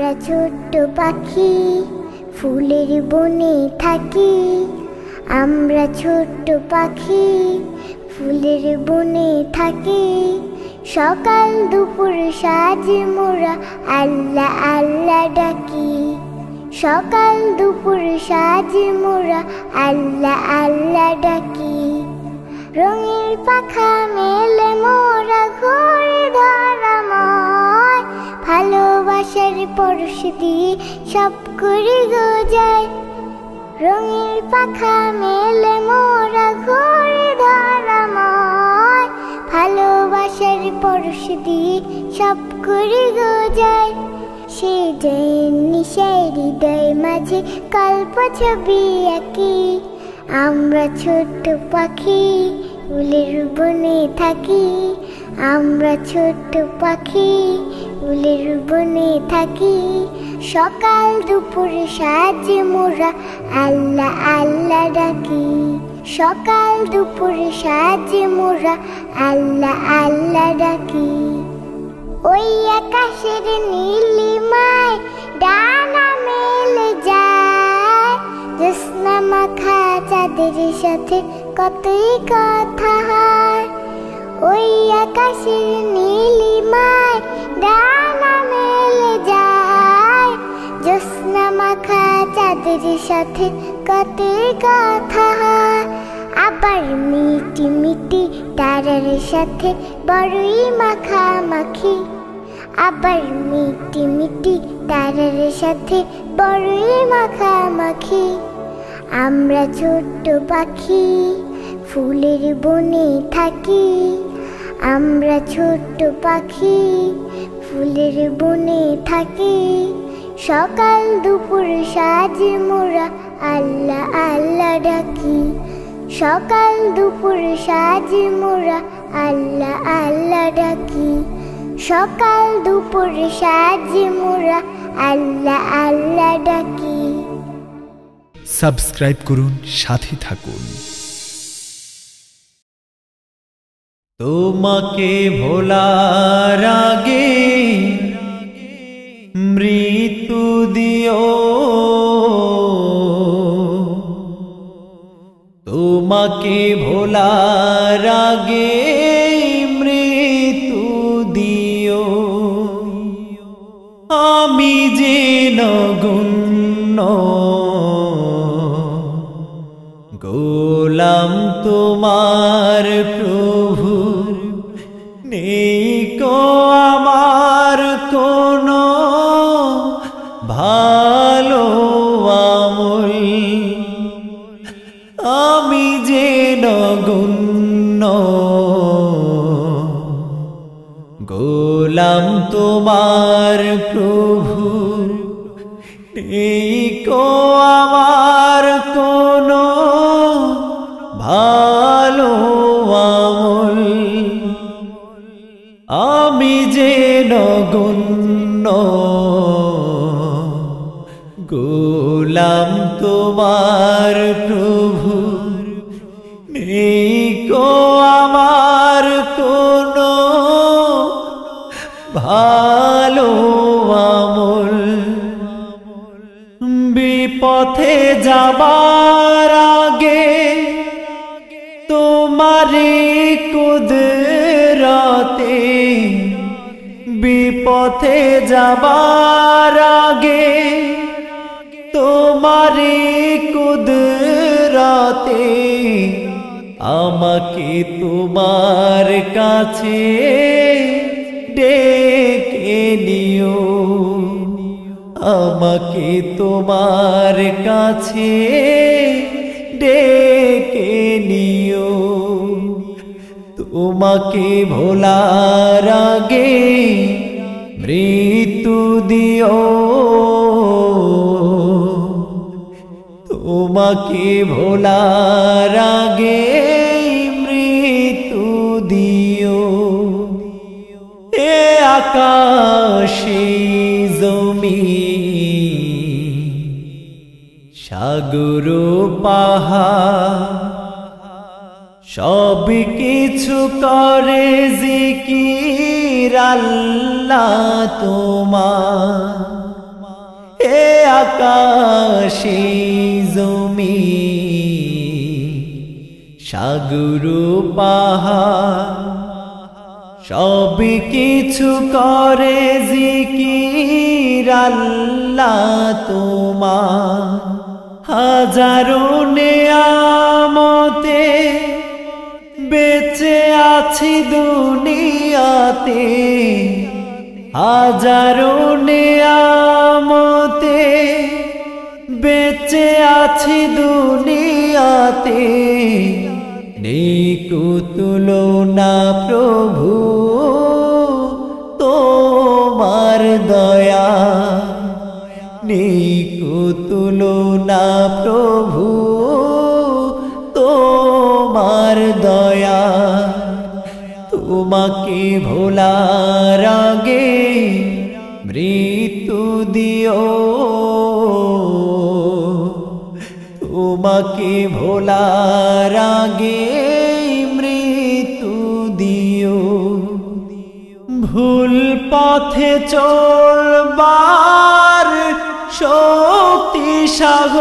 আমরা ছোট্ট পাখি ফুলের বনে থাকি। আমরা ছোট্ট পাখি ফুলের বনে থাকি। সকাল দুপুর সাঁঝে মোরা আল্লাহ আল্লাহ ডাকি। সকাল দুপুর সাঁঝে মোরা আল্লাহ আল্লাহ ডাকি। রঙের পাখা মেলে মোরা ঘুরে ধরাময়, ভালোবাসার পরশ দিয়ে সব করে গো যায়। রঙের পাখা মেলে মোরা ঘুরে ধরাময়, ভালোবাসার পরশ দিয়ে সব করে গো যায়। সে যেমনি সেই হৃদয় মাঝে কল্প ছবি আঁকি। আমরা ছোট্ট পাখি ফুলের বনে থাকি। আমরা ছোট্ট পাখি ফুলের বনে থাকি। সকাল দুপুর সাঁঝে মোরা আল্লাহ আল্লাহ ডাকি। সকাল দুপুর সাঁঝে মোরা আল্লাহ আল্লাহ ডাকি। ওই আকাশের নীলিমায় ডানা মেলে যায়, জ্যোৎস্না মাখা চাঁদের সাথে কতই কথা হয়। ওই আকাশের নীলিমায় ডানা মেলে যায়, জ্যোৎস্না মাখা চাঁদের সাথে কতই কথা হয়। আবার মিটি মিটি তারার সাথে বড়ই মাখামাখি। আবার মিটি মিটি তারার সাথে বড়ই মাখামাখি। আমরা ছোট্ট পাখি ফুলের বনে থাকি। আমরা ছোট্ট পাখি ফুলের বনে থাকি। সকাল দুপুর সাঁঝে মোরা আল্লাহ আল্লাহ ডাকি। সকাল দুপুর সাঁঝে মোরা আল্লাহ আল্লাহ ডাকি। সকাল দুপুর সাঁঝে মোরা আল্লাহ আল্লাহ ডাকি। সাবস্ক্রাইব করুন, সাথে থাকুন। তোমাকে ভোলার আগে মৃত্যু দিও। তোমাকে ভোলার আগে মৃত্যু দিও। আমি যে নগণ্য গোলাম তোমার প্রভু, নেই কো আমার কোনো ভালো আমল। আমি যে নগণ্য গোলাম তোমার প্রভু, নেই কো আমার কোনো ভালো আমল। আমি যে নগণ্য গোলাম তোমার প্রভু, নেই কো আমার কোনো ভালো আমল। বিপথে যাবার আগে তোমারি কুদরতে, বিপথে যাবার আগে তোমারি কুদরতে, আমাকে তোমার কাছে ডেকে নিও। আমাকে তোমার কাছে ডেকে নিও। তোমাকে ভোলার আগে মৃত্যু দিও। তোমাকে ভোলার আগে মৃত্যু দিও। এ আকাশে জমিন সাগর পাহাড় সব কিছু করে জিকির আল্লাহ তোমার। এ আকাশে জমি সাগর পাহাড় সব কিছু করে জিকির আল্লাহ তোমার হাজারো নেয়ামতে বেঁচে আছি দুনিয়াতে হাজারো নেয়ামতে বেঁচে আছি দুনিয়াতে নেই তুলনা প্রভু তোমার দয়া নেই তুলনা প্রভু তোমার দয়া তোমাকে ভোলার আগে মৃত্যু দিও তোমাকে ভোলার আগে মৃত্যু দিও ভুল পথে চলবার শক্তি সাহস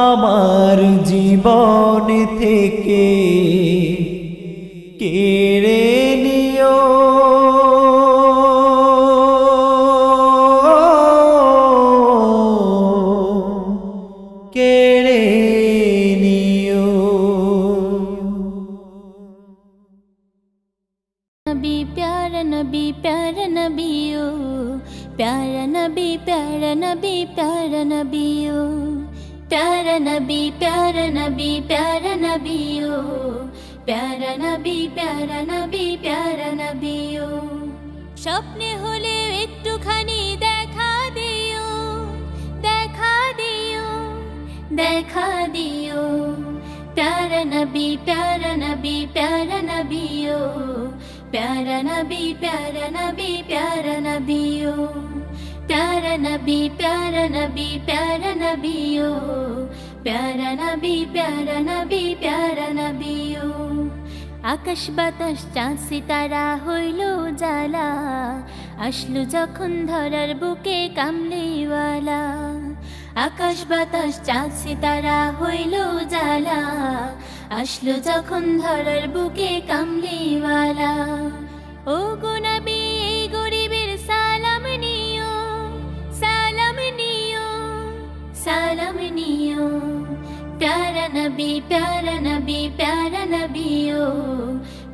আমার জীবন থেকে কেড়ে নিও কেড়ে নিও नबी प्यारा नबी प्यारा नबियो प्यारा नबी प्यारा नबी प्यारा नबियो प्यारा नबी प्यारा नबी प्यारा नबियो प्यारा नबी प्यारा नबी प्यारा नबियो স্বপ্নে হলে একটুখানি দেখা দিও দেখা দিও দেখা দিও प्यारा नबी प्यारा नबी प्यारा नबियो प्यारा नबी प्यारा नबी प्यारा नबियो प्यारा नबी प्यारा नबी प्यारा नबियो प्यारा नबी प्यारा नबी प्यारा नबियो आकाश बातास चाँद सितारा हইলো জ্বালা আসলো যখন ধরার বুকে কামলিওয়ালা आकाश बातास चाँद सितारा हইলো জ্বালা আসলো যখন ধরার বুকে কামলিওয়ালা ও গো নবী এই গরিবের সালাম নিও সালাম নিও সালাম নিও प्यारा नबी प्यारा नबी प्यारा नबियो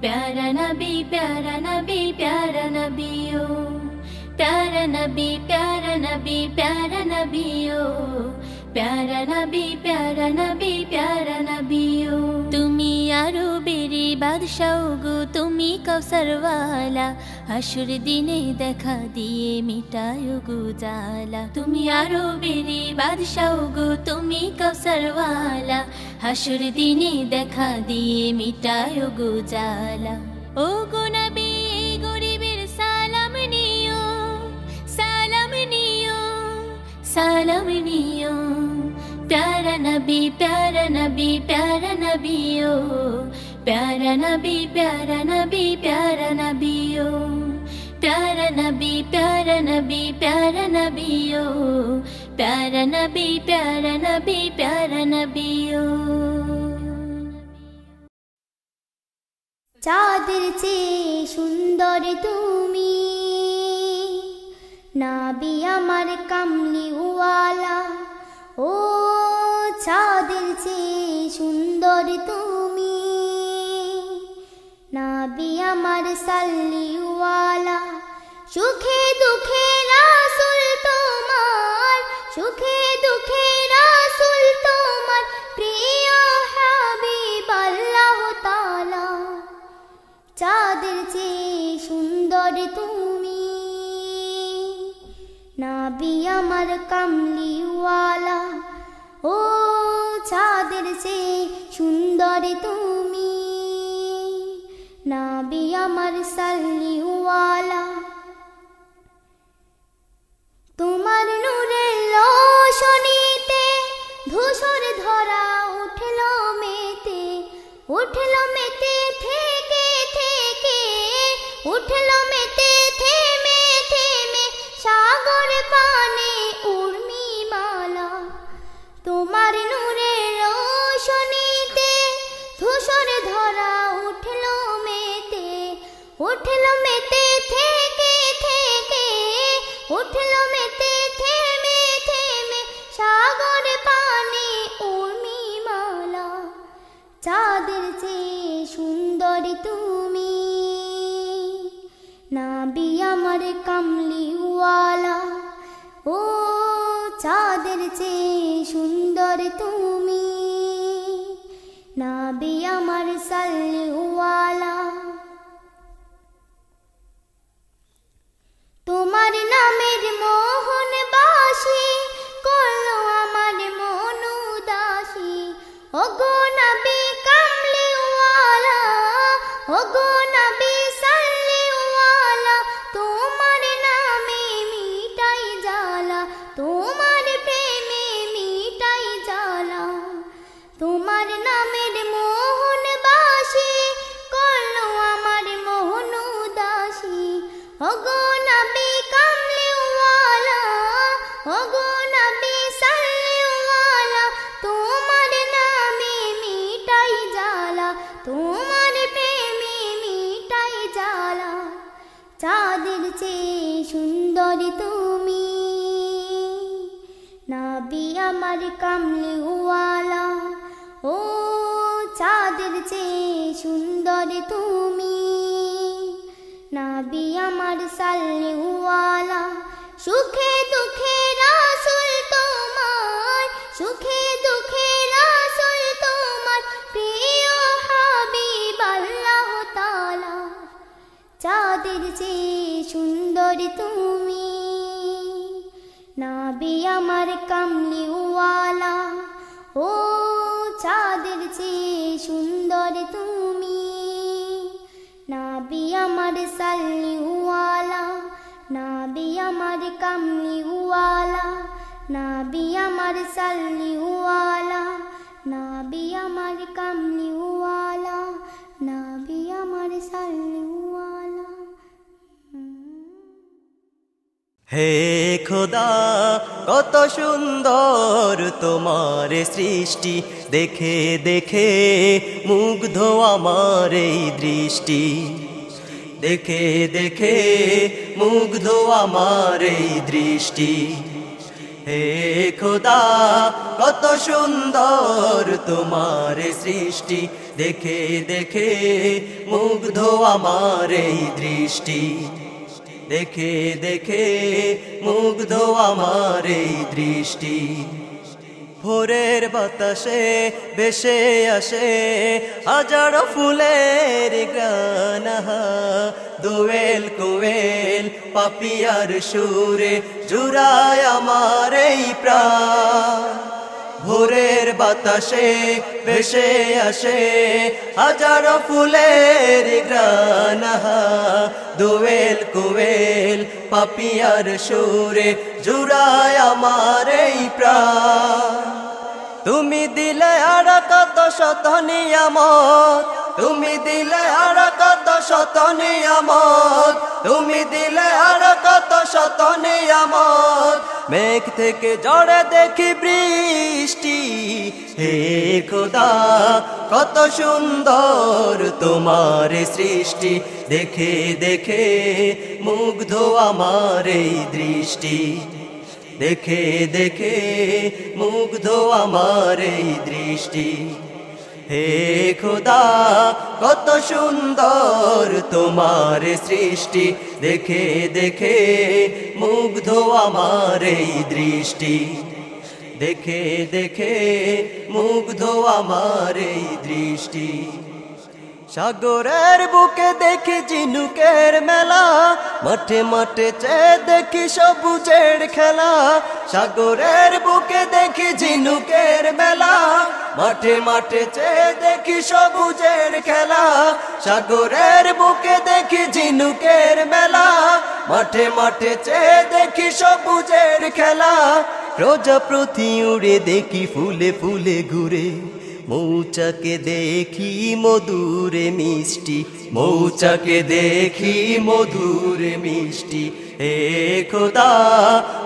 प्यारा नबी प्यारा नबी प्यारा नबियो प्यारा नबी प्यारा नबी प्यारा नबियो प्यारा नबी प्यारा नबी प्यारा नबियो तुमी आरो बेरी बादशाह गो तुमी कौसरवाला हाशुर दिने देखा दिए मिटायो गो जाला तुमी आरो बेरी बादशाह गो तुमी कौसरवाला हाशुर दिने देखा दिए मिटायो गो जाला ओ गो नबी गरीबेर सालाम नियो सालाम नियो सालाम नियो प्यारा नबी प्यारा नबी प्यारा नबियो प्यारा नबी प्यारा नबी प्यारा नबियो प्यारा नबी प्यारा नबी प्यारा नबियो प्यारा नबी प्यारा नबी प्यारा नबियो চাঁদের চেয়ে সুন্দর তুমি নবী আমার কামলিওয়ালা ও চাঁদের চেয়ে সুন্দর তুমি নবী আমার সাল্লিওয়ালা সুখে দুঃখে রাসূল তোমার সুখে দুঃখে রাসূল তোমার প্রিয় হাবিব আল্লাহ তাআলা চাঁদের চেয়ে সুন্দর তুমি নবী আমার কামলিওয়ালা ও চাঁদের চেয়ে সুন্দর তুমি নবী আমার সাল্লিওয়ালা তোমার নূরের রোশনীতে ধূসর ধরা উঠলো মেতে থেকে থেকে উঠলো মেতে থেমে থেমে সাগর পানে উর্মিমালা তোমার নূরের রোশনীতে ধূসর ধরা উঠলো মেতে থেকে উঠলো মেতে থেমে থেমে সাগর পানে উর্মিমালা চাঁদের চেয়ে সুন্দর তুমি নাবি আমার কামলিওয়ালা ও চাঁদের চেয়ে সুন্দর তুমি নাবি আমার সাল্লিওয়ালা তোমার নামের মোহন বাসি করলো আমার মন উদাসী ওগো নবী কামলিওয়ালা ওগো নবী সাল্লিওয়ালা তোমার নামে মিটাই জ্বালা তোমার প্রেমে মিটাই জ্বালা তোমার নামের মোহন বাসি করলো আমার মোহন উদাসী ওগো নবী কামলিওয়ালা ওগো নবী সাল্লিওয়ালা তোমার নামে মিটাই জ্বালা তোমার প্রেমে মিটাই জ্বালা চাঁদের চেয়ে সুন্দর তুমি নবী আমার কামলিওয়ালা ও চাঁদের চেয়ে সুন্দর তুমি নবী আমার সাল্লিওয়ালা সুখে দুঃখে রাসূল তোমার সুখে দুঃখে রাসূল তোমার প্রিয় হাবিব আল্লাহ তাআলা চাঁদের চেয়ে সুন্দর তুমি নবী আমার কামলিওয়ালা ও চাঁদের চেয়ে সুন্দর তুমি নবী আমার সাল্লিওয়ালা নবী আমার কামলিওয়ালা নবী আমার সাল্লিওয়ালা নবী আমার কামলিওয়ালা নবী আমার সাল্লিওয়ালা হে খোদা কত সুন্দর তোমার সৃষ্টি দেখে দেখে মুগ্ধ আমার এই দৃষ্টি দেখে দেখে মুগ্ধ আমার এই দৃষ্টি হে খোদা কত সুন্দর তোমার সৃষ্টি দেখে দেখে মুগ্ধ আমার এই দৃষ্টি দেখে দেখে মুগ্ধ আমার এই দৃষ্টি ভোরের বাতাসে ভেসে আসে হাজারো ফুলের গান দোয়েল কোয়েল পাপিয়ার সুরে জুড়ায় আমার এই প্রাণ ভোরের বাতাসে ভেসে আসে হাজারো ফুলের গান দোয়েল কোয়েল পাপিয়ার সুরে জুড়ায় আমার এই প্রাণ তুমি দিলে আর কত শত নিয়ামত তুমি দিলে আর কত শত নিয়ামত তুমি দিলে আর কত শত নিয়ামত মেঘ থেকে ঝড়ে দেখি বৃষ্টি হে খোদা কত সুন্দর তোমার সৃষ্টি দেখে দেখে মুগ্ধ আমার এই দৃষ্টি দেখে দেখে মুগ্ধ আমার এই দৃষ্টি হে খোদা কত সুন্দর তোমার সৃষ্টি দেখে দেখে মুগ্ধ আমার এই দৃষ্টি দেখে দেখে মুগ্ধ আমার এই দৃষ্টি সাগরের বুকে দেখি ঝিনুকের মেলা মাঠে মাঠে চেয়ে দেখি সবুজের খেলা সাগরের বুকে দেখি ঝিনুকের মেলা মাঠে মাঠে চেয়ে দেখি সবুজের খেলা সাগরের বুকে দেখি ঝিনুকের মেলা মাঠে মাঠে চেয়ে দেখি সবুজের খেলা প্রজাপতি উড়ে দেখি ফুলে ফুলে ঘুরে মৌচাকে দেখি মধুরে মিষ্টি, মৌচাকে দেখি মধুরে মিষ্টি। হে খোদা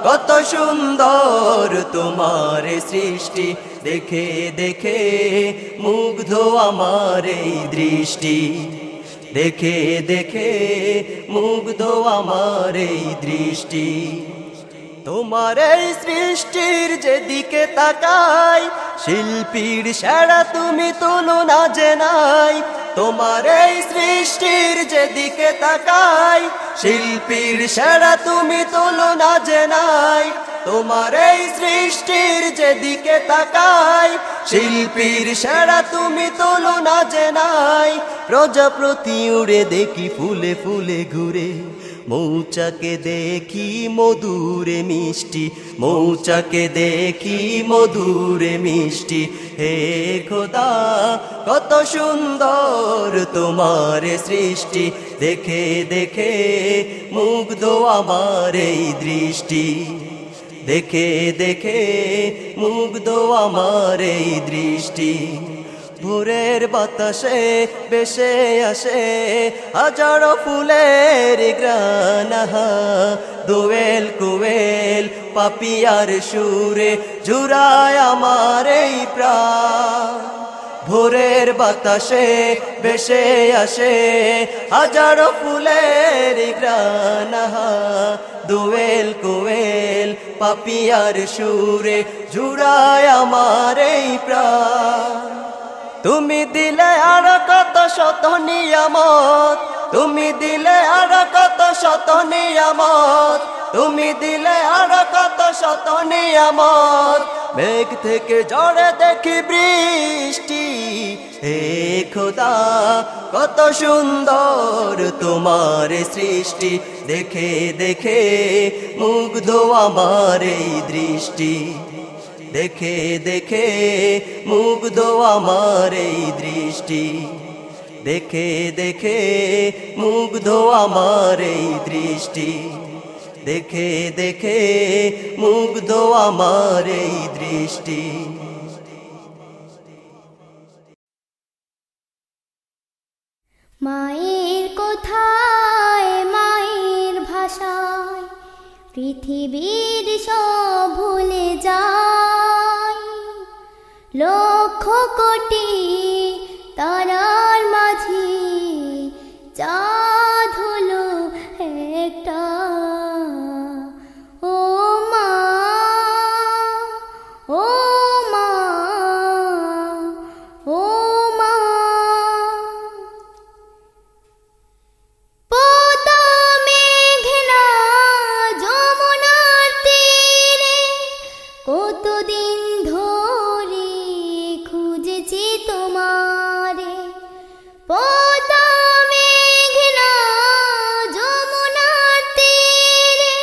কত সুন্দর তোমার সৃষ্টি, দেখে দেখে মুগ্ধ আমার এই দৃষ্টি, দেখে দেখে মুগ্ধ আমার এই দৃষ্টি। তোমার এই সৃষ্টির যেদিকে তাকাই, শিল্পীর সেরা তুমি তুলনা যে নাই। তোমার এই সৃষ্টির যেদিকে তাকাই, শিল্পীর সেরা তুমি তুলনা যে নাই। তোমার এই সৃষ্টির যেদিকে তাকাই, শিল্পীর সেরা তুমি তুলনা যে নাই। প্রজাপতি উড়ে দেখি ফুলে ফুলে ঘুরে, মৌচাকে দেখি মধুরে মিষ্টি, মৌচাকে দেখি মধুরে মিষ্টি। হে খোদা কত সুন্দর তোমার সৃষ্টি, দেখে দেখে মুগ্ধ আমার এই দৃষ্টি, দেখে দেখে মুগ্ধ আমার এই দৃষ্টি। ভোরের বাতাসে বেশে আসে হাজারো ফুলের ঘ্রাণ, দোয়েল কোয়েল পাপিয়ার সুরে জুড়ায় আমার এই প্রাণ। ভোরের বাতাসে বেশে আসে হাজারো ফুলের ঘ্রাণ, দোয়েল কোয়েল পাপিয়ার সুরে জুড়ায় আমার এই প্রাণ। তুমি দিলে আর কত শত নিয়ামত, তুমি দিলে আর কত শত নিয়ামত, তুমি দিলে আর কত শত নিয়ামত। মেঘ থেকে ঝড়ে দেখি বৃষ্টি, হে খোদা কত সুন্দর তোমার সৃষ্টি, দেখে দেখে মুগ্ধ আমার এই দৃষ্টি, দেখে দেখে মুগ্ধ আমার এই দৃষ্টি, দেখে দেখে মুগ্ধ আমার এই দৃষ্টি, দেখে দেখে মুগ্ধ আমার এই দৃষ্টি। মায়ের কথায় মায়ের ভাষায় পৃথিবীর সব ভুলে যায়, লক্ষ কোটি তারার মাঝে চাঁদ হলো একটা। ও মা, ও মা, ও মা, পদ্মা মেঘনা যমুনার তীরে কতদিন ধরে খুঁজেছি তোমারে। পদ্মা মেঘনা যমুনার তীরে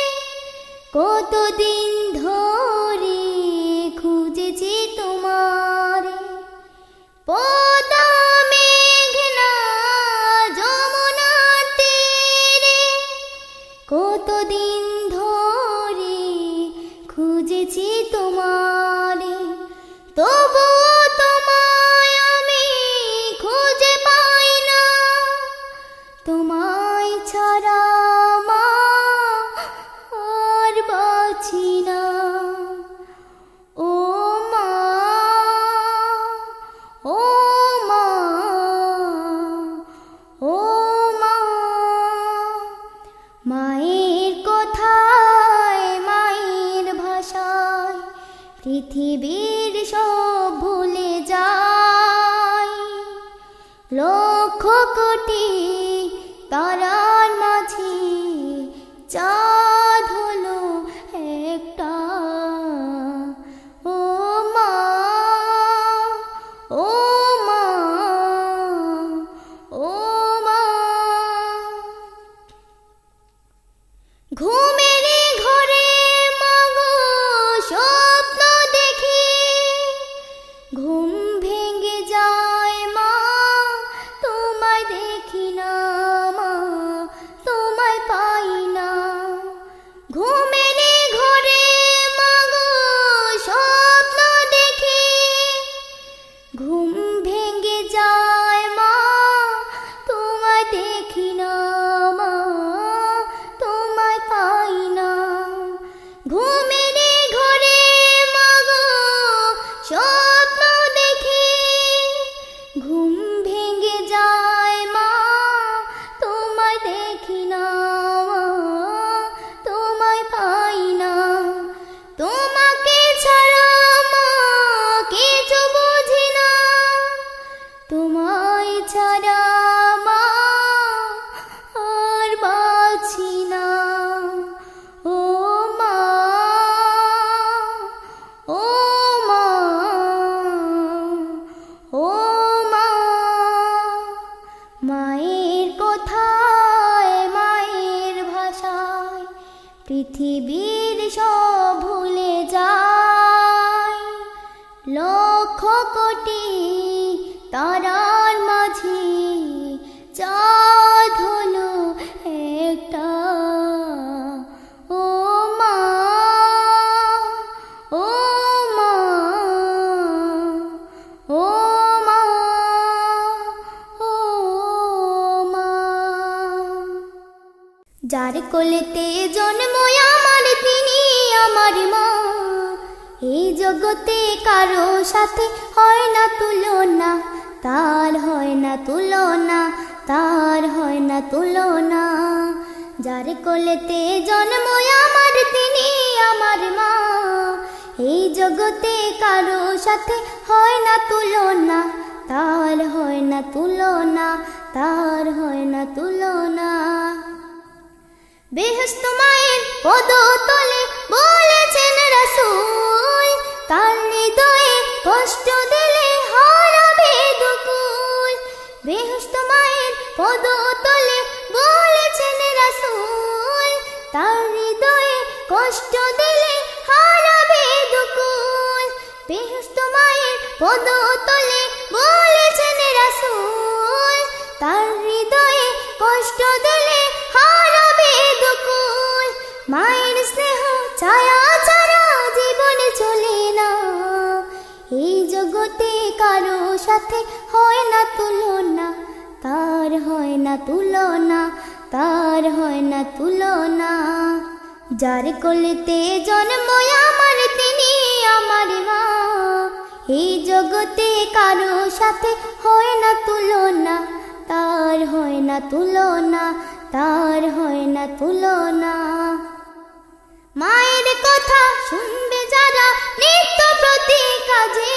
কতদিন ধরে খুঁজেছি তোমারে। পদ্মা মেঘনা যমুনার তীরে কতদিন ধরে খুঁজেছি তোমারে। তবুও তোমায় আমি খুঁজে পাই না, তোমায় ছাড়া মা আর বাঁচি না। ও মা, ও মা, ও মা, মায়ের কথায় মায়ের ভাষায় পৃথিবীর সব ভুলে যায়, লক্ষ কোটি তারার মাঝে চাঁদ হলো একটা। ও মা, ও মা, ও মা, ঘুমের ঘরে মাগো স্বপ্ন দেখি, ঘুম ভেঙে যায় মা তোমায় দেখি না। ছাড়া মা আর বাঁচি না। ও মা, ও মা, ও মা, মায়ের কথায় মায়ের ভাষায় পৃথিবীর সব ভুলে যায়। লক্ষ কোটি তারার মাঝে চাঁদ হলো একটা। ও মা, ও মা, ও মা, ও মা। যার কোলেতে জন্ম আমার তিনি আমার মা। এই জগতে কারো সাথে হয় না তুলনা, তার হয় না তুলনা, তার হয় না তুলনা। যার কোলেতে জন্ম আমার তিনি আমার মা। এই জগতে কারো সাথে হয় না তুলনা, তার হয় না তুলনা, তার হয় না তুলনা। বেহেশত মায়ের পদতলে বলেছেন রাসূল, তার হৃদয়ে কষ্ট দিলে হারাবে দুকুল। বেহেশত মায়ের পদতলে বলেছেন রাসূল, তার হৃদয়ে কষ্ট দিলে হারাবে দুকুল। বেহেশত মায়ের পদতলে বলেছেন রাসূল, তার হৃদয়ে কষ্ট দিলে হারাবে দুকুল। মায়ের স্নেহ ছায়া ছাড়া জীবন চলে না। এই জগতে কারো সাথে হয় না তুলনা, তার হয় না তুলনা, তার হয় না তুলনা। যার কোলেতে জন্ম আমার তিনি আমার মা। এই জগতে কারো সাথে হয় না তুলনা, তার হয় না তুলনা, তার হয় না তুলনা। মায়ের কথা শুনবে যারা নিত্য প্রতি কাজে,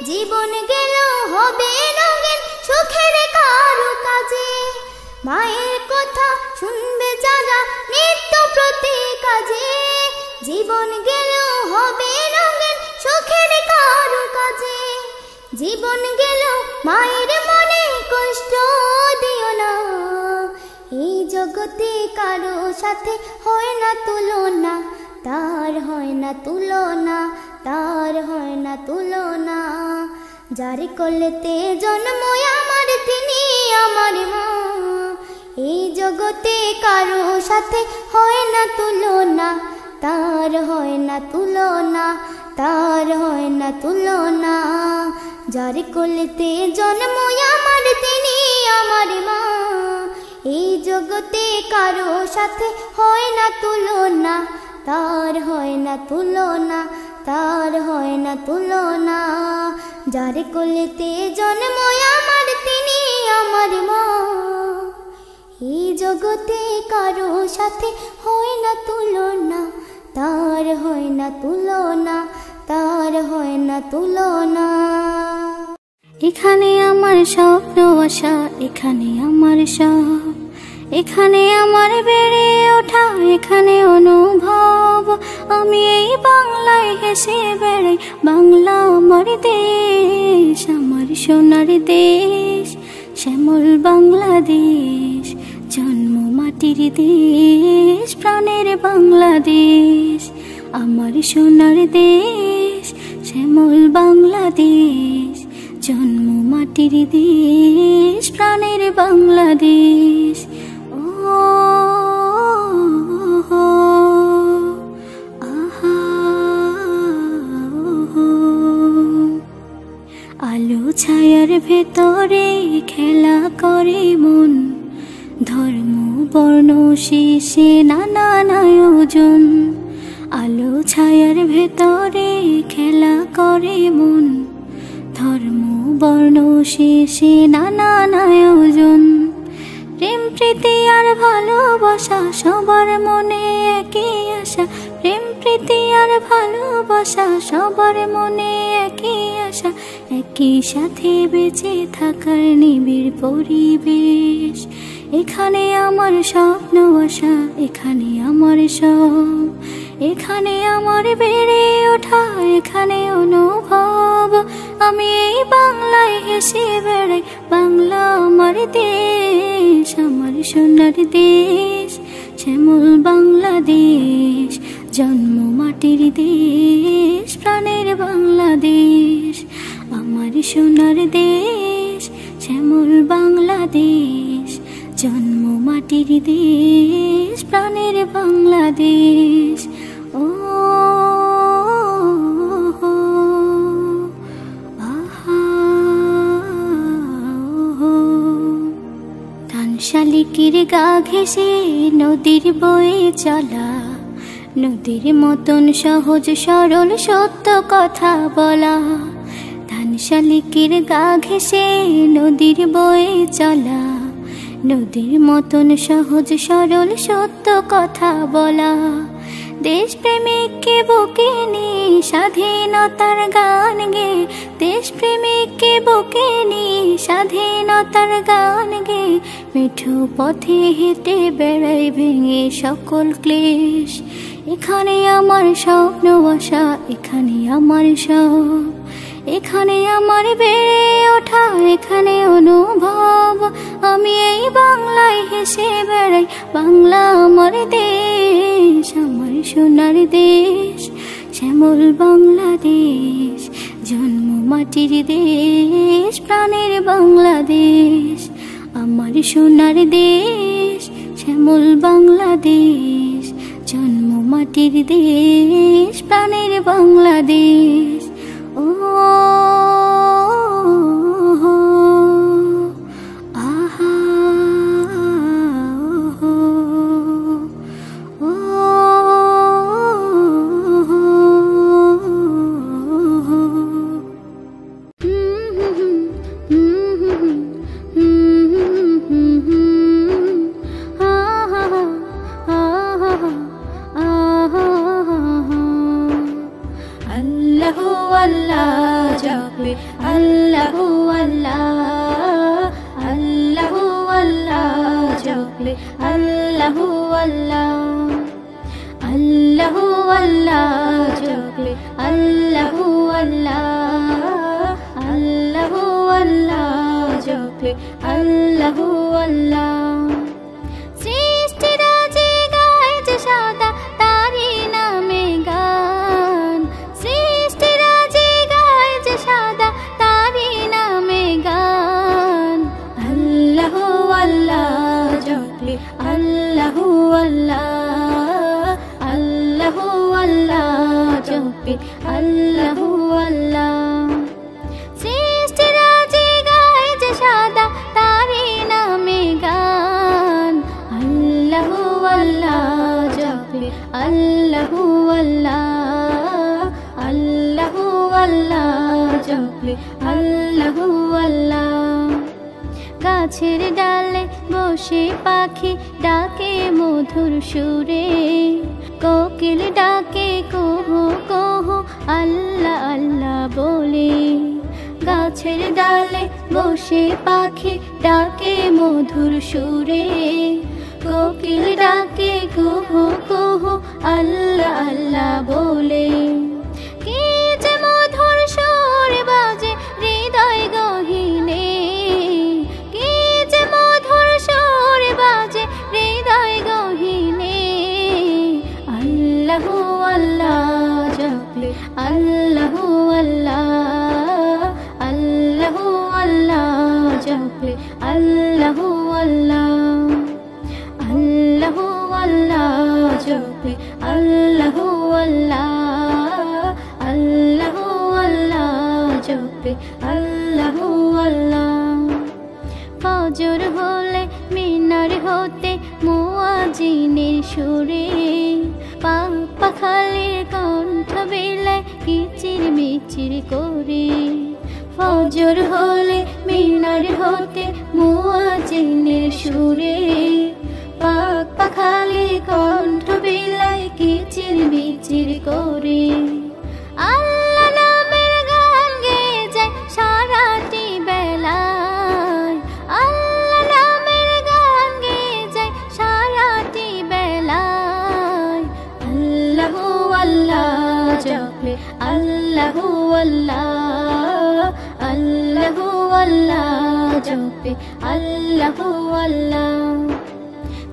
জীবন গেল হবে রঙিন সুখের কারু কাজে। মায়ের কথা শুনবে যারা নিত্য প্রতি কাজে, জীবন গেল হবে রঙিন সুখের কারু কাজে। জীবন গেল মায়ের মনে কষ্ট দিও না। এই জগতে কারো সাথে হয় না তুলনা, তার হয় না তুলনা, তার হয় না তুলনা। যার কোলেতে জন্ম আমার তিনি আমার মা। এই জগতে কারো সাথে হয় না তুলনা, তার হয় না তুলনা, তার হয় না তুলনা। যার কোলেতে জন্ম আমার তিনি আমার মা। এই জগতে কারো সাথে হয় না তুলনা, তার হয় না তুলনা, তার হয় না তুলনা। যার কোলেতে জন্ম আমার তিনি আমার মা। এই জগতে কারো সাথে হয় না তুলনা, তার হয় না তুলনা, তার হয় না তুলনা। এখানে আমার স্বপ্ন আশা, এখানে আমার সব, এখানে আমার বেড়ে ওঠা, এখানে অনুভব। আমি এই বাংলায় হেসে বেড়াই, বাংলা আমার দেশ, আমার সোনার দেশ, শ্যামল বাংলাদেশ। জন্ম মাটির দেশ, প্রাণের বাংলাদেশ, আমার সোনার দেশ, শ্যামল বাংলাদেশ। জন্ম মাটির দেশ, প্রাণের বাংলাদেশ। ও আহা, আলো ছায়ার ভেতরে খেলা করে মন, ধর্ম বর্ণ শেষে নানান আয়োজন। আলো ছায়ার ভেতরে খেলা করে মন, ধর্ম বর্ণ শেষে নানান আয়োজন। প্রেম প্রীতি আর ভালোবাসা সবার মনে একই আশা, প্রেম প্রীতি আর ভালোবাসা সবার মনে একই আশা। এক একই সাথে বেঁচে থাকার নিবিড় পরিবেশ। এখানে আমার স্বপ্ন আশা, এখানে আমার সব, এখানে আমার বেড়ে ওঠা, এখানে অনুভব। আমি এই বাংলায় হেসে বেড়াই, বাংলা আমার দেশ, আমার সোনার দেশ, শ্যামল বাংলাদেশ, জন্ম মাটির দেশ, প্রাণের বাংলাদেশ, আমার সোনার দেশ, শ্যামল বাংলাদেশ, জন্ম মাটির দেশ, প্রাণের বাংলাদেশ। ও শালিকের গা ঘেঁষে নদীর বয়ে চলা, নদীর মতন সহজ সরল সত্য কথা বলা। ধান শালিকের গা ঘেঁষে নদীর বয়ে চলা, নদীর মতন সহজ সরল সত্য কথা বলা। দেশপ্রেমিককে বুকে নিয়ে স্বাধীনতার গান গে, দেশপ্রেমিককে বুকে নিয়ে স্বাধীনতার গান গে, মিঠু পথে হেঁটে বেড়াই ভেঙে সকল ক্লেশ। এখানে আমার স্বপ্ন আশা, এখানে আমার সব, এখানে আমার বেড়ে ওঠা, এখানে অনুভব। আমি এই বাংলায় হেসে বেড়াই, বাংলা আমার দেশ, আমার সোনার দেশ, শ্যামল বাংলাদেশ, জন্ম মাটির দেশ, প্রাণের বাংলাদেশ, আমার সোনার দেশ, শ্যামল বাংলাদেশ, জন্ম মাটির দেশ, প্রাণের বাংলাদেশ। ও আহা ও আল্লাহু আল্লাহ জপে, আল্লাহু আল্লাহ, আল্লাহু আল্লাহ জপে, আল্লাহু আল্লাহ, আল্লাহু আল্লাহ জপে, আল্লাহু আল্লাহ, আল্লাহু আল্লাহ জপে, আল্লাহু আল্লাহ। সৃষ্টিরাজি গায় যে সদা তারি নামে গান, সৃষ্টিরাজি গায় যে সদা তারি নামে গান। আল্লাহু আল্লাহ জপে, আল্লাহু আল্লাহ, আল্লাহু আল্লাহ জপে, আল্লাহু আল্লাহ। সৃষ্টিরাজি গায় যে সদা তারি নামে গান। আল্লাহু আল্লাহ জপে, আল্লাহু আল্লাহ, আল্লাহু আল্লাহ জপে, আল্লাহু আল্লাহ। গাছের ডালে বসে পাখি ডাকে মধুর সুরে, কোকিল ডাকে কুহু কুহু আল্লাহ আল্লাহ বলে। গাছের ডালে বসে পাখি ডাকে মধুর সুরে, কোকিল ডাকে কুহু কুহু আল্লাহ আল্লাহ বলে। কি যে মধুর সুর বাজে হৃদয় গহীনে, কি যে মধুর সুর বাজে হৃদয় গহীনে। আল্লাহু আল্লাহ জপে, আল্লাহু আল্লাহ, আল্লাহু আল্লাহ জপে, আল্লাহু আল্লাহ, আল্লাহু আল্লাহ জপে, আল্লাহু আল্লাহ, আল্লাহু আল্লাহ জপে, আল্লাহু আল্লাহ। ফজর হলে মিনার হতে মুয়াজ্জিনের সুরে, পাখালির কণ্ঠ বিলায় কিচির মিচির করে। ফজর হলে মিনার হতে মুয়াজ্জিনের সুরে, পাখালির কণ্ঠ বিলায় কিচির মিচির করে। আল্লাহ নামের গান গেয়ে যায় সারা আল্লাহু আল্লাহ।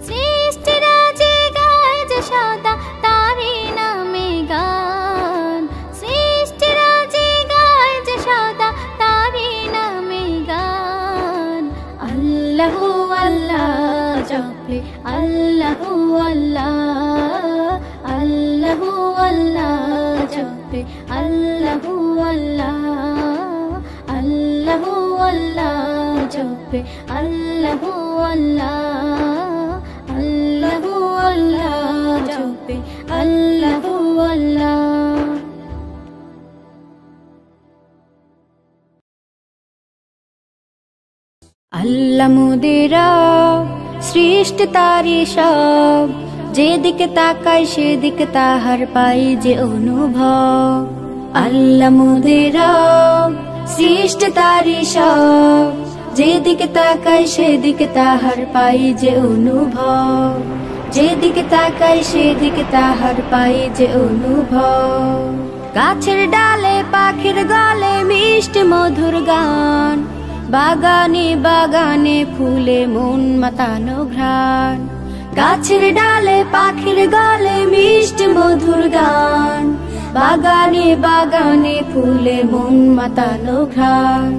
সৃষ্টিরা যে গায় যে সদা তারি নামে গান, সৃষ্টিরা যে গায় যে সদা তারি নামে গান। আল্লাহু আল্লাহ জপে আল্লাহু আল্লাহ, আল্লাহু আল্লাহ জপে আল্লাহু আল্লাহ, আল্লাহু আল্লাহ জপে আল্লাহু আল্লাহ, আল্লাহু আল্লাহ জপে আল্লাহু আল্লাহ। আল্লাহ মোদের রব, সৃষ্টি তারি সব, যেদিকে তাকাই সেদিকে তাহার পাই যে অনুভব। আল্লাহ মোদের রব, সৃষ্টি তারি সব, যেদিকে তাকাই সেদিকে তাহার পাই যে অনুভব, যেদিকে তাকাই সেদিকে তাহার পাই যে অনুভব। গাছের ডালে পাখির গলে মিষ্টি মধুর গান, বাগানে বাগানে ফুলে মন মাতানো ঘ্রাণ। গাছের ডালে পাখির গলে মিষ্টি মধুর গান, বাগানে বাগানে ফুলে মন মাতানো ঘ্রাণ।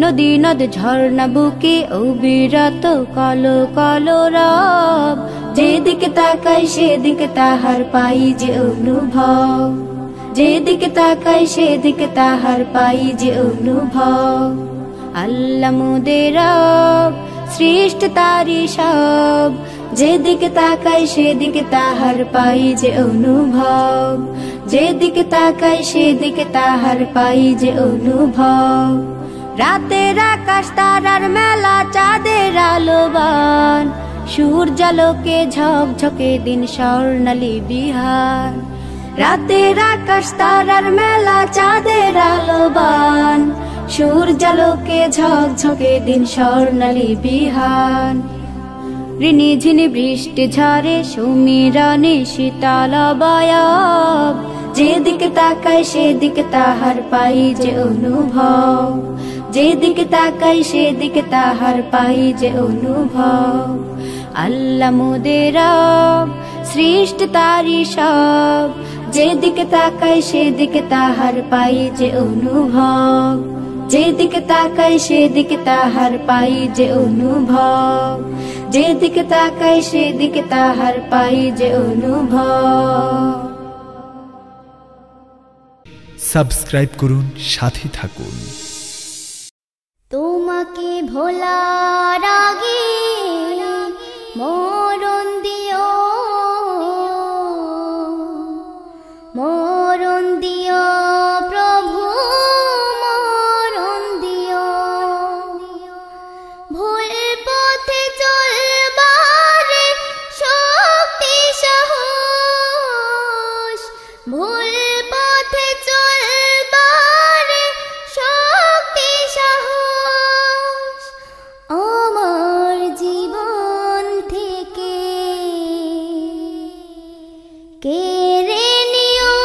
নদী নদ ঝর্ণা বুকে অবিরত কলো কলো রব, যেদিকে তাকাই সেদিকে তাহার পাই যে অনুভব, যেদিকে তাকাই সেদিকে তাহার পাই যে অনুভব। আল্লাহ মোদের রব, সৃষ্টি তারি সব, যেদিকে তাকাই সেদিকে তাহার পাই যে অনুভব, যেদিকে তাকাই সেদিকে তাহার পাই যে অনুভব। রাতের আকাশ তারার মেলা চাঁদের আলোবান, সূর্যালোকে ঝকঝকে দিন স্বর্ণালী বিহার। রাতের আকাশ তারার মেলা চাঁদের আলোবান, সূর্যালোকে ঝকঝকে দিন স্বর্ণালী বিহার। ঋণি ঝিনি বৃষ্টি ঝরে সুমিরনে শীতল বয়ব, যেদিকে তাকাই সেদিকে তাহার পাই যে অনুভব, যেদিকে তাকাই সেদিকে তাহার পাই যে অনুভব। আল্লাহ মোদের রব, সৃষ্টি তারি সব, যেদিকে তাকাই সেদিকে তাহার পাই যে অনুভব, যেদিকে তাকাই সেদিকে তাহার পাই যে অনুভব, যেদিকে তাকাই সেদিকে তাহার পাই যে অনুভব। সাবস্ক্রাইব করুন, সাথে থাকুন। তোমাকে ভোলার আগে মরণ দিও, মরণ দিও প্রভু, মরণ দিও। ভুল পথে চলবারে শক্তি সাহস, ভুল পথে চলবারে শক্তি সাহস। আমার জীবন থেকে কেড়ে নিও,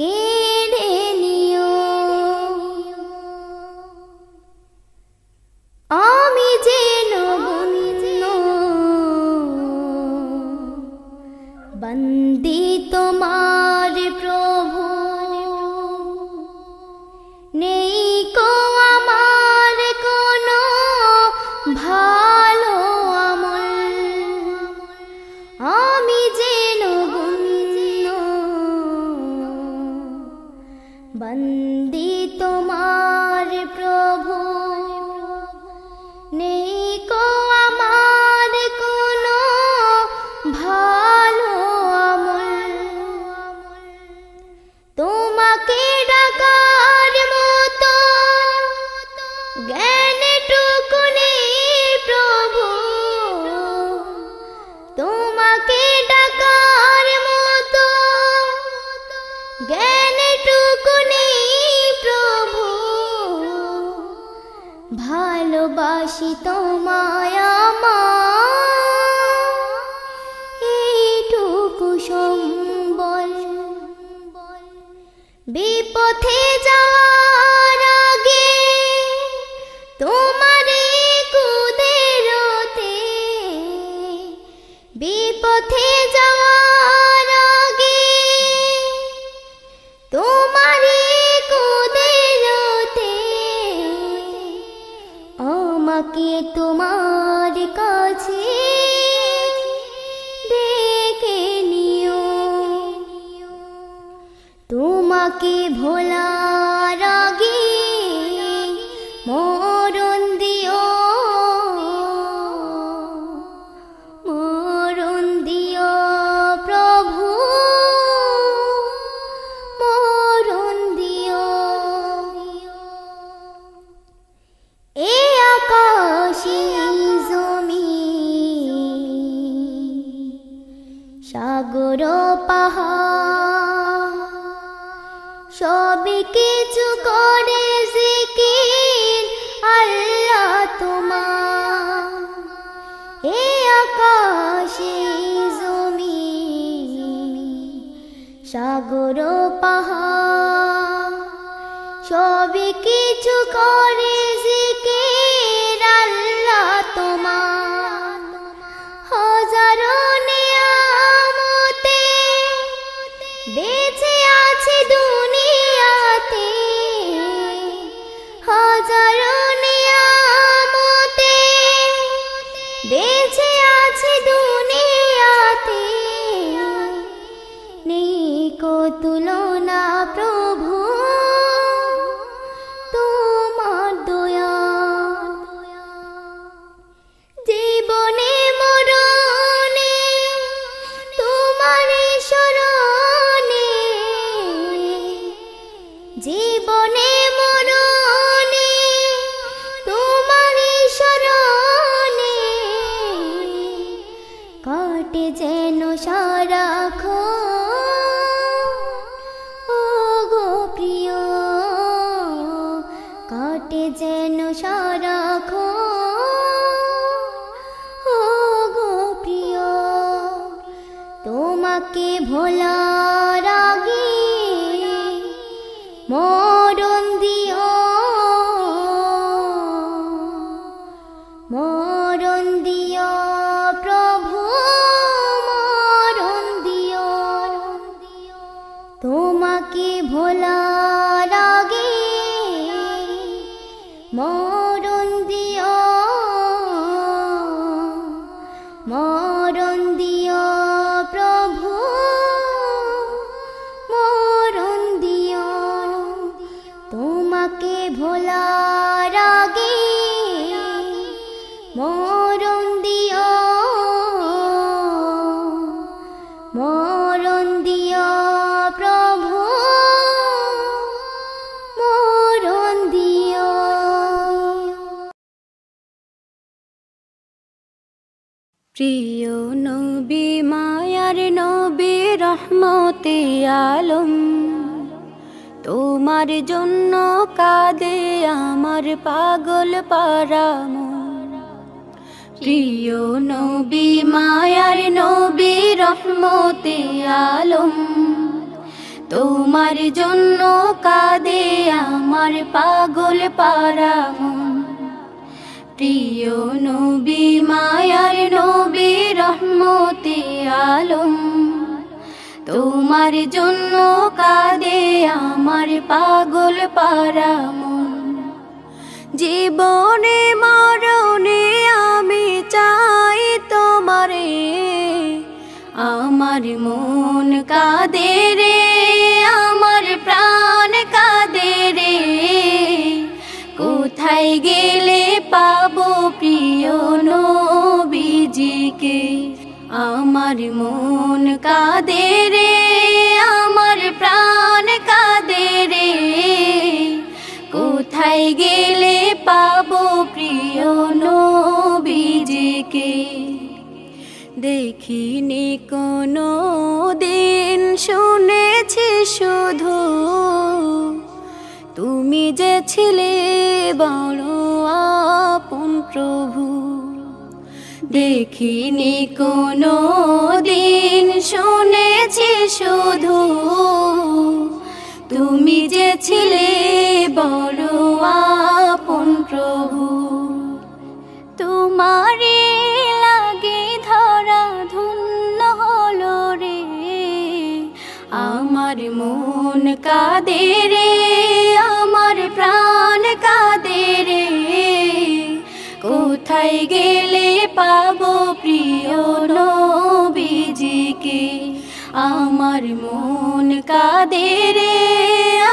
কেড়ে নিও। আমি যেন বন্য বন্দী তোমার প্রভু, নেই কো আমার কোনো ভালো আমল। আমি যেন বন্য বন্দী তোমার প্রভু, নেই কো আমার কোনো ভালো আমল। তোমাকে ডাকার মতো জ্ঞানটুকু নেই প্রভু, তোমাকে ডাকার মতো জ্ঞানটুকু নেই প্রভু। ভালোবাসি তোমায় আমার, এইটুকু সম্বল। বিপথে যাওয়ার আগে তোমারে কুদরতে, বিপথে যাওয়ার আগে তোমারে কুদরতে, আমাকে তোমার কাছে ডেকে নিও। তোমাকে ভোলার আগে মরণ দিও, মরণ দিও প্রভু, মরণ দিও। এ আকাশে জমিন সাগর পাহাড় সব কিছু করে জিকির আল্লাহ তোমার। এ আকাশে জমিন সাগর পাহাড় সব কিছু করে জিকির আল্লাহ তোমার। হাজারো নিয়ামতে বেঁচে আছে দুনিয়াতে, হাজারো নিয়ামতে বেঁচে আছে দুনিয়াতে, নেই কো তুলনা প্রভু তোমার দয়া। জীবনে মরণে তোমার শরণে, জীবনে মরণে তোমার শরণে, কাটে যেন সারাক্ষণ ও গো প্রিয়, কাটে যেন সারাক্ষণ ও গো প্রিয়। তোমাকে ভোলার আগে মরণ দিও, মরণ দিও প্রভু, মরণ দিও। তোমাকে ভোলার আগে মরণ দিও, মরণ দিও প্রভু, মরণ দিও। তোমাকে ভোলার আগে মরণ দিও, মরণ দিও প্রভু, মরণ দিও। প্রিয় নবী মায়ার নবী রহমতে আলম, তোমার জন্য কাঁদে আমার পাগল পারা মন। প্রিয় নবী মায়ার নবী রহমতে আলম, তোমার জন্য কাঁদে আমার পাগল পারা মন। প্রিয় নবী মায়ার নবী রহমতে আলম, তোমার জন্য কাঁদে আমার পাগল পারা মন। জীবনে মরণে আমি চাই তোমারে, আমার মন কাঁদে রে, আমার প্রাণ কাঁদে রে। কোথায় গেলে পাবো প্রিয় নবীজিকে, আমার মন কাঁদে রে, আমার প্রাণ কাঁদে রে। কোথায় গেলে পাবো প্রিয় নবীজিকে। দেখিনি কোনো দিন, শুনেছি শুধু তুমি যে ছিলে বড় আপন প্রভু। দেখিনি কোনো দিন, শুনেছি শুধু তুমি যে ছিলে বড় আপন প্রভু। তোমারে লাগে ধরা ধন্য হলো রে, আমার মন কাঁদে রে, আমার প্রাণ কাঁদে রে। কোথায় গেলে পাবো প্রিয় নবীজিকে, আমার মন কাঁদে রে,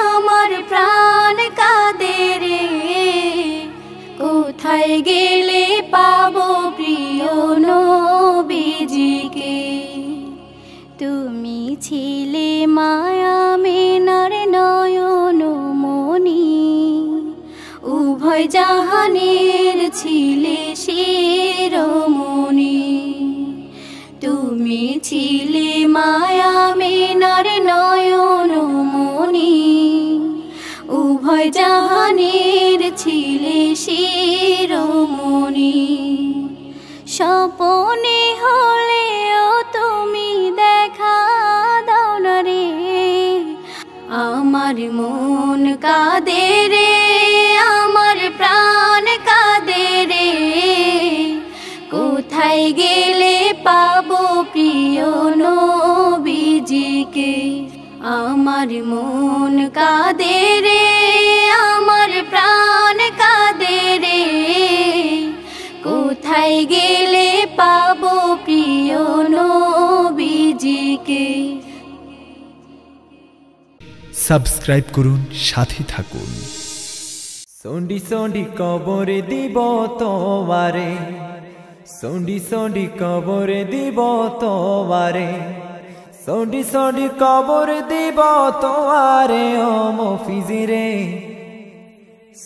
আমার প্রাণ কাঁদে রে। কোথায় গেলে পাবো প্রিয় নবীজিকে। তুমি ছিলে মায়া মেনার নয়ন মনি, উভয় জাহানের ছিলে শিরোমণি। তুমি ছিলে মায়া মেনার নয়ন মনি, উভয় জাহানের ছিলে শিরোমণি। স্বপনে হলেও তুমি দেখা দাও না রে, আমার মন কাঁদে রে, আমার প্রাণ কাঁদে রে। কোথায় গেলে পাবো প্রিয় নবীজিকে, আমার মন কাঁদে রে, আমার প্রাণ কাঁদে রে। কোথায় গেলে পাবো প্রিয় নবীজিকে। সাবস্ক্রাইব করুন, সাথে থাকুন। সন্ডি সন্ডি কবরে দিব তোমারে, সন্ডি সন্ডি কবরে দিব তোমারে, সন্ডি সন্ডি কবরে দিব তোমারে ও মফিজিরে।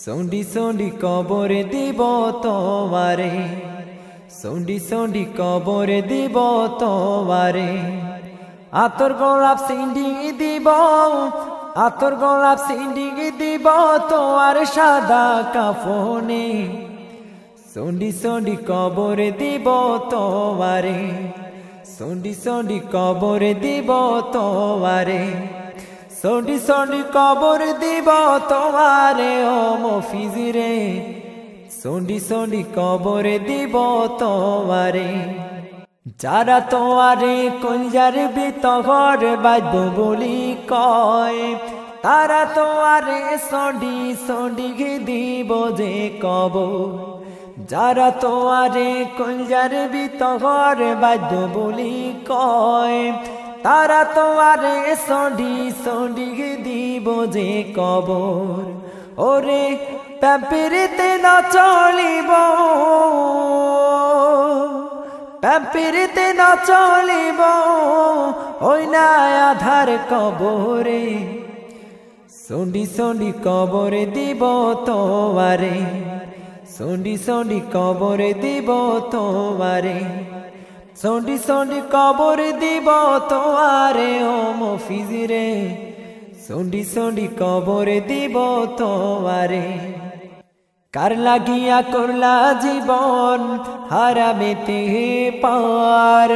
সন্ডি সন্ডি কবরে দিব তোমারে, সন্ডি সন্ডি কবরে দিব তোমারে। আতর গোলাপ সিন্ডি দিব, আতর গোলাপ সিন্ডি দিব তোমার সাদা কাফনে। সন্ডি সন্ডি কবরে দিব তোমারে, সন্ডি সন্ডি কবরে দিব তোমারে, সন্ডি সন্ডি কবরে দিব তোমারে ও মফিজিরে। সন্ডি সন্ডি কবরে দিব তোমারে। যারা তোমারে কলজার ভিতর বাদ্য বলি কয়, তারা তোমারে সন্ডি সন্ডি দিব যে কবর। যারা তোমারে কলজার ভিতর বাদ্য বলি কয়, তারা তোমারে সন্ডি সন্ডি দিব যে কবর। ওরে প্যাম্পিরিতে না চলিব, প্যাম্পিরিতে না চলিব ওই না আধার কবরে। সন্ডি সন্ডি কবরে দিব তোমারে, সন্ডি সন্ডি কবরে দিব তোমারে, সন্ডি সন্ডি কবরে দিব তোমারে ও মফিজিরে। সন্ডি সন্ডি কবরে দিব তোমারে। কার লাগিয়া করলা জীবন হারামেতে পার,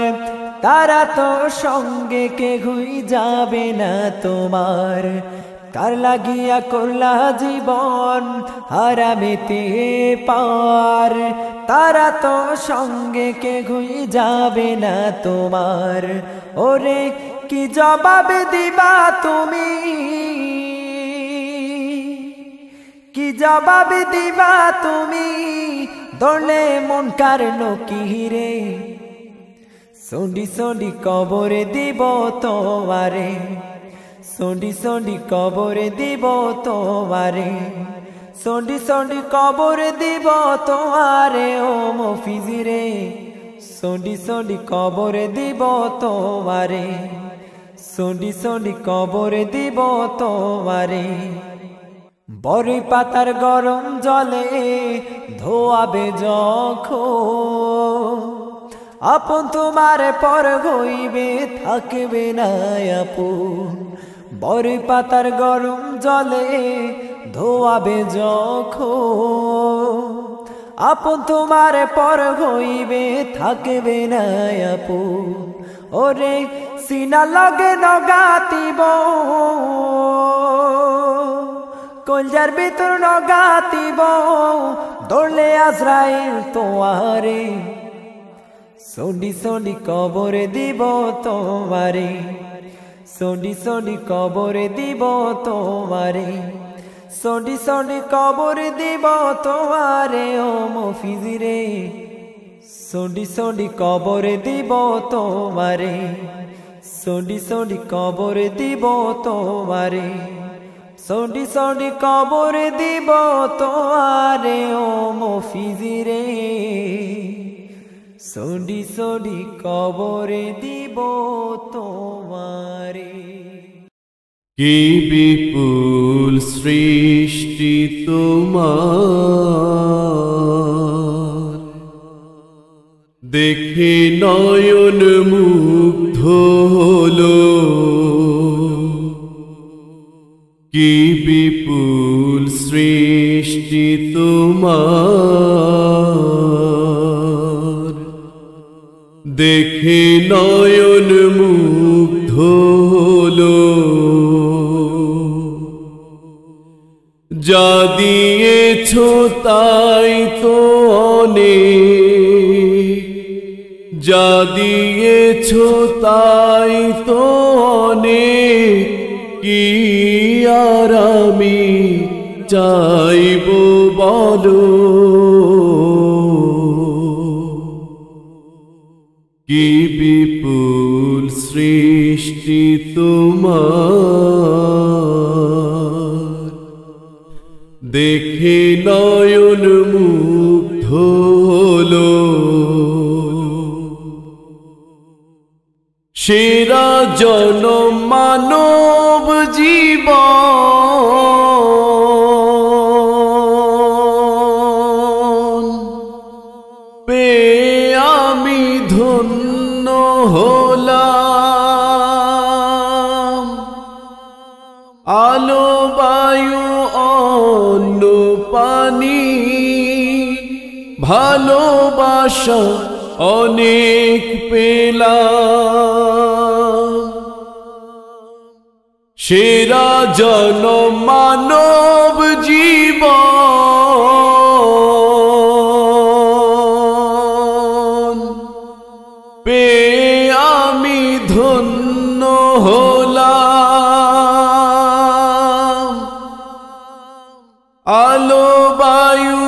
তারা তো সঙ্গে কে ঘুই যাবে না তোমার। কার লাগিয়া করলা জীবন হারামেতে পার, তারা তো সঙ্গে কে ঘুই যাবে না তোমার। ওরে কি জবাব দিবা তুমি, কি জবাব দিবা তুমি, দলে মন কারণ কি রে। সন্ডি সন্ডি কবরে দিব তোমারে, সন্ডি সন্ডি কবরে দিব তোমারে, সন্ডি সন্ডি কবরে দিব তোমারে ও মফিজিরে। সন্ডি সন্ডি কবরে দিব তোমারে, সন্ডি সন্ডি কবরে দিব তোমারে। বড়ি পাতার গরম জলে ধোয়াবে যখন, আপন তোমারে পর হইবে থাকবে না আপন। বড়ি পাতার গরম জলে ধোয়াবে যখন, আপন তোমার পর হইবে থাকবে না আপন ওরে সিনা লগে নগাতিব কলজার ভিতর নগাতিব দৌড়লে আজরাইল তোমারে সন্ডি সন্ডি কবরে দিব তোমারে সন্ডি সন্ডি কবরে দিব তোমারে সন্ডি সন্ডি কবরে দিব তোমারে ও মফিজি রে সন্ডি সন্ডি কবরে দিব তোমারে সন্ডি সন্ডি কবরে দিব তোমারে সন্ডি সন্ডি কবরে দিব তোমারে ও মফিজি রে সন্ডি সন্ডি কবরে দিব তোমারে কি বিপুল সৃষ্টি তোমার দেখে নয়ন মুগ্ধ হলো কি বিপুল সৃষ্টি তোমার দেখে নয়ন মুগ্ধ হলো যা দিয়েছ তাই তো অনেক যা দিয়েছ তাই তো অনেক কি আর আমি চাইব বলো কি বিপুল সৃষ্টি তোমার দেখে নয়ন মুগ্ধ হলো সেরা জনম মানব জীবন পেয়ে আমি ধন্য হলাম আলো বায়ু অন্ন পানি ভালোবাসা অনেক পেলাম সেরা জনম মানব জীবন পেয়ে আমি ধন্য হলাম আলো বায়ু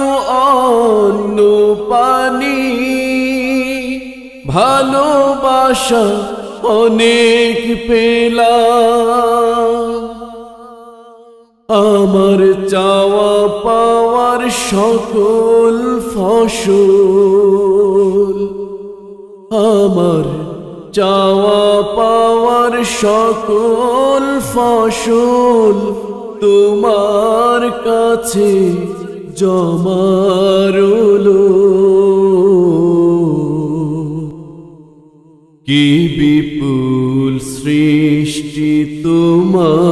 অন্ন পানি ভালোবাসা অনেক পেলাম আমার চাওয়া পাওয়ার সকল ফসল আমার চাওয়া পাওয়ার সকল ফসল তোমার কাছে জমা রইলো কি বিপুল সৃষ্টি তোমার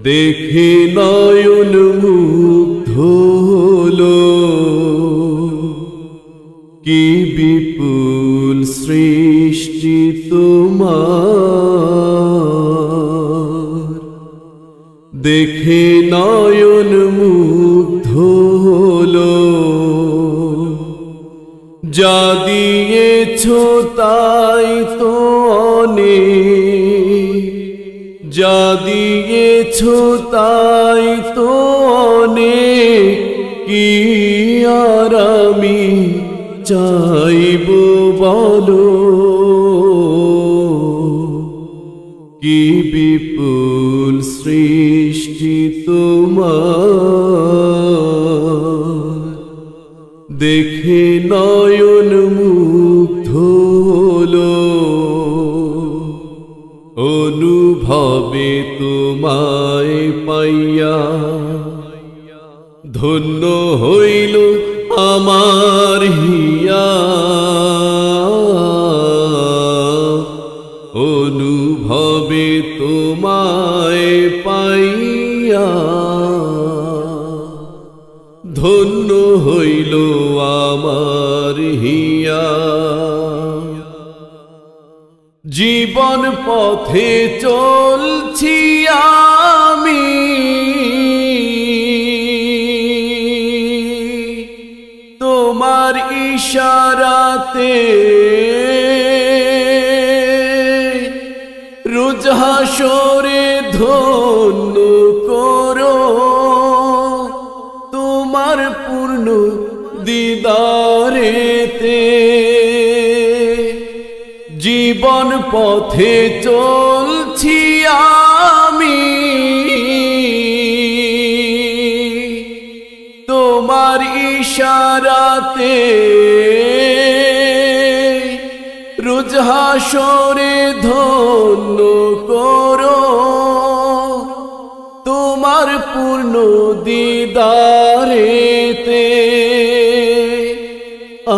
দেখে নয়ন মুগ্ধ হলো কি বিপুল সৃষ্টি তোমার দেখে নয়ন মুগ্ধ হলো যা দিয়েছ তাই তো অনেক যা দিয়েছ তাই তো অনেক কি আর আমি চাইব বলো কি বিপুল সৃষ্টি তোমার দেখে নয়ন মুগ্ধ হলো অনুভবে তোমায় পাইয়া ধন্য হইল আমার হিয়া অনুভবে তোমায় পাইয়া ধন্য হইল আমার হিয়া। জীবন পথে চলছি আমি, তোমার ইশারাতে রোজ হাসরে ধন্য করো, তোমার পূর্ণ দিদারেতে। জীবন পথে চলছি আমি, তোমার ইশারাতে রোজ হাসরে ধন্য করো, তোমার পূর্ণ দিদারেতে।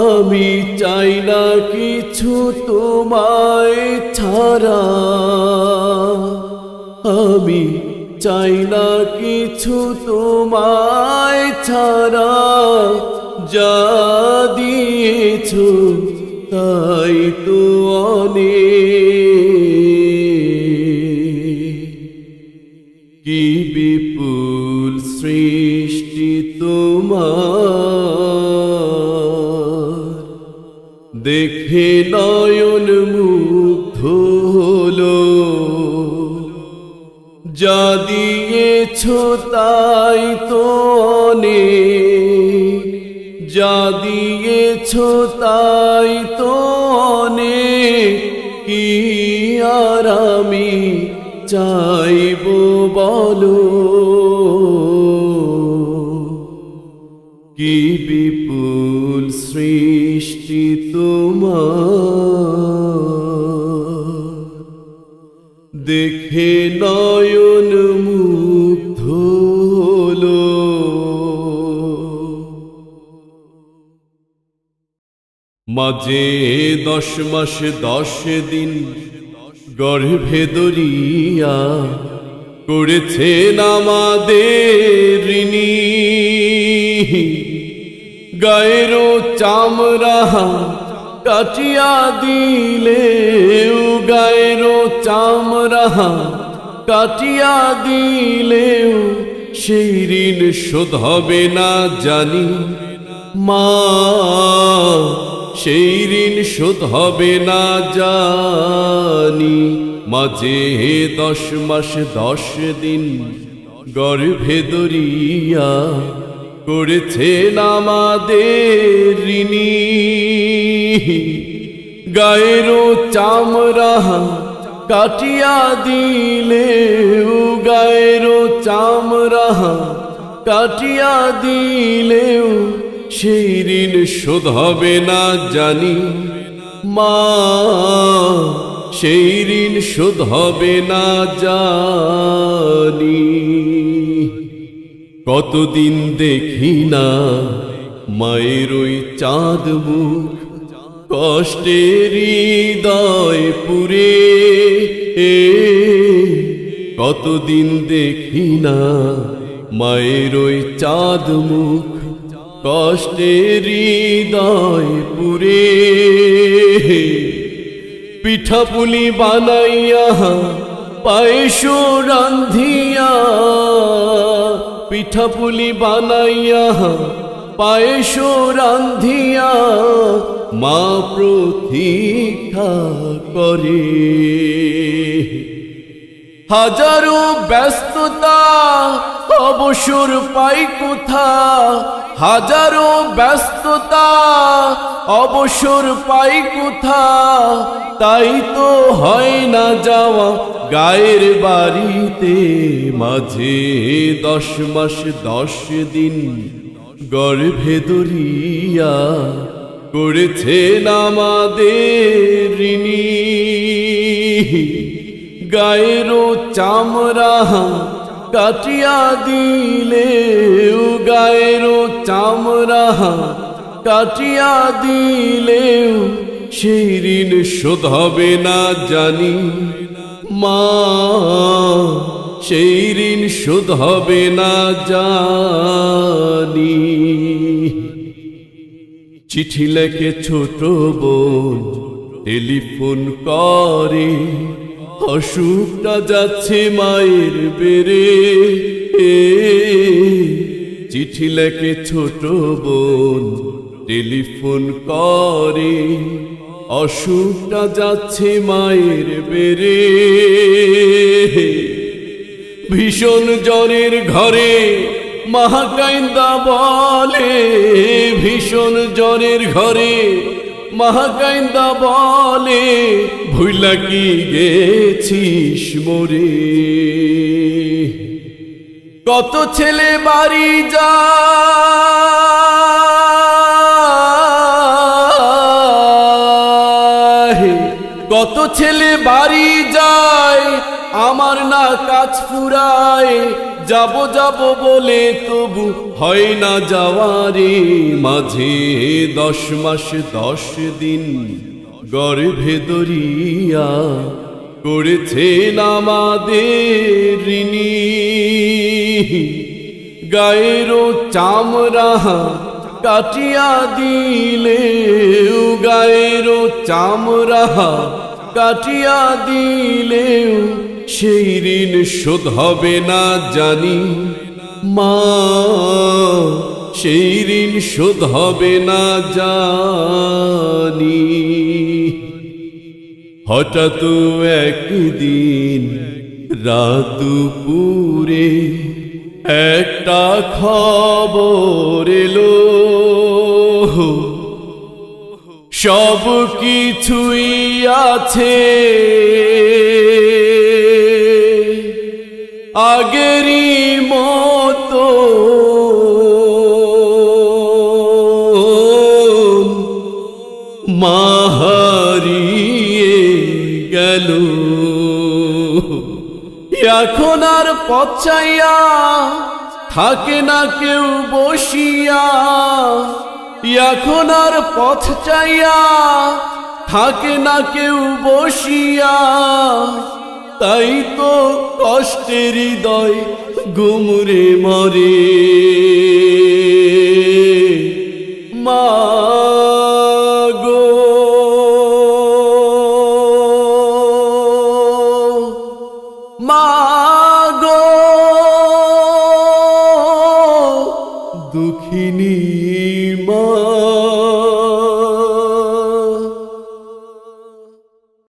আমি চাই না কিছু তোমায় ছাড়া, আমি চাই না কিছু তোমায় ছাড়া, যা দিয়েছ তাই তো অনেক। কি বিপুল সৃষ্টি তোমার, দেখে নয়ন মুগ্ধ হলো। যা দিয়েছ তাই তো অনেক, যা দিয়েছ তাই তো অনেক। কি আর আমি চাইব বলো, কি বিপুল সৃষ্টি তোমার, দেখে নয়ন মুগ্ধ হলো। মাঝে 10 মাস 10 দিন গর্ভে ধরিয়া করেছেন আমাদের ঋণী। গায়ের চামড়া কাটিয়া দিলেও, গায়ের চামড়া কাটিয়া দিলেও সেই ঋণ শোধ হবে না জানি মা, সেই ঋণ শোধ হবে না জানি। মাঝে 10 মাস 10 দিন গর্ভে ধরিয়া করেছেন আমাদের ঋণী। গায়ের চামড়া কাটিয়া দিলেও, গায়ের চামড়া কাটিয়া দিলেও সেই ঋণ শোধ হবে না জানি মা, সেই ঋণ শোধ হবে না জানি। কতদিন দেখি না মায়ের ওই চাঁদ মুখ, কষ্টের হৃদয় পুরে। কতদিন দেখি না মায়ের ওই চাঁদ মুখ, কষ্টের হৃদয় পুরে। পিঠাপুলি বানাইয়া পায়েস রান্ধিয়া, পিঠাপুলি বানাইয়া পায়েস রান্ধিয়া মা প্রতীক্ষা করে। হাজারো ব্যস্ততা অবসর পাই কোথা, হাজারো ব্যস্ততা অবসর পাই কোথা। তাই তো হয় না যাওয়া গায়ের বাড়িতে। মাঝে 10 মাস 10 দিন গর্ভে ধরিয়া করেছেন আমাদের ঋণী। গায়ের চামড়া কাটিয়া দিলেও, গায়ের চামড়া কাটিয়া দিলেও সেই ঋণ শোধ হবে না জানি মা, সেই ঋণ শোধ হবে না জানি। চিঠি লেখে ছোট বোন টেলিফোন করে, অসুখটা যাচ্ছে মায়ের বেড়ে। চিঠি লেখে ছোট বোন টেলিফোন করে, অসুখটা যাচ্ছে মায়ের বেড়ে। ভীষণ জ্বরের ঘরে মা কাইন্দা বলে, ভীষণ জ্বরের ঘরে মা কাইন্দা বলে, ভুইলা কি গেছিস মোরে। কত ছেলে বাড়ি যায়, কত ছেলে বাড়ি যায়, আমার না কাজ ফুরায়। যাব যাব বলে তবু হয় না যাওয়ারে, মাঝে 10 মাস 10 দিন গর্ভে দরিয়া করেছেন আমাদের ঋণী। গায়েরও চামড়া কাটিয়া দিলে, গায়েরও চামড়া কাটিয়া দিলেও সেই ঋণ শোধ হবে না জানি মা, সেই ঋণ শোধ হবে না জানি। হঠাৎ একদিন রাত দুপুরে একটা খবর এলো, সব কিছুই আছে আগেরই মতো, মা হারিয়ে গেল। এখন আর পথ চাইয়া থাকে না কেউ বসিয়া, এখন আর পথ চাইয়া থাকে না কেউ বসিয়া। তাই তো কষ্টের হৃদয় গুমরে মরে, মা গো মা গো দুঃখিনী মা।